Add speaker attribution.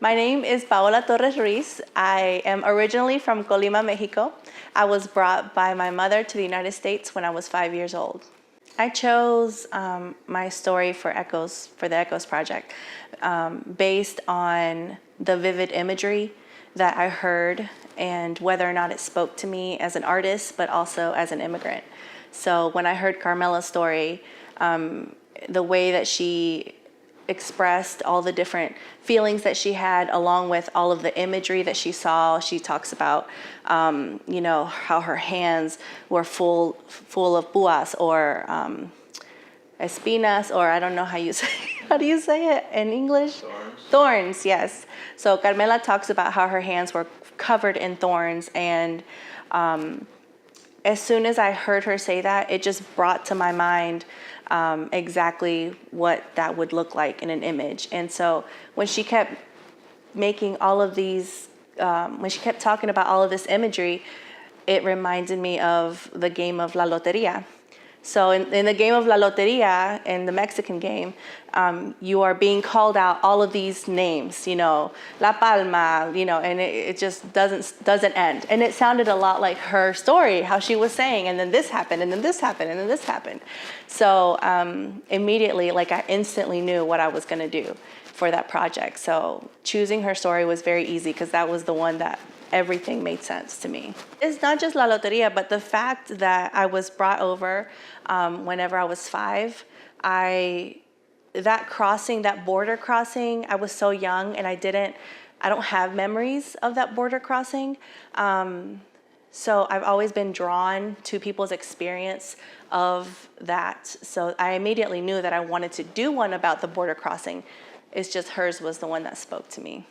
Speaker 1: My name is Paola Torres Ruiz. I am originally from Colima, Mexico. I was brought by my mother to the United States when I was 5 years old. I chose my story for the Echoes project, based on the vivid imagery that I heard and whether or not it spoke to me as an artist, but also as an immigrant. So when I heard Carmela's story, the way that she expressed all the different feelings that she had, along with all of the imagery that she saw. She talks about, how her hands were full of puas or espinas, or I don't know how do you say it in English?
Speaker 2: Thorns.
Speaker 1: Thorns, yes. So Carmela talks about how her hands were covered in thorns, and as soon as I heard her say that, it just brought to my mind exactly what that would look like in an image. And so when she kept making all of these, when she kept talking about all of this imagery, it reminded me of the game of La Loteria. So in the game of La Loteria, in the Mexican game, you are being called out all of these names, La Palma, and it just doesn't end. And it sounded a lot like her story, how she was saying, and then this happened, and then this happened, and then this happened. So immediately, I instantly knew what I was gonna do for that project. So choosing her story was very easy because that was the one that everything made sense to me. It's not just La Loteria, but the fact that I was brought over whenever I was 5. That border crossing, I was so young and I don't have memories of that border crossing. So I've always been drawn to people's experience of that. So I immediately knew that I wanted to do one about the border crossing. It's just hers was the one that spoke to me.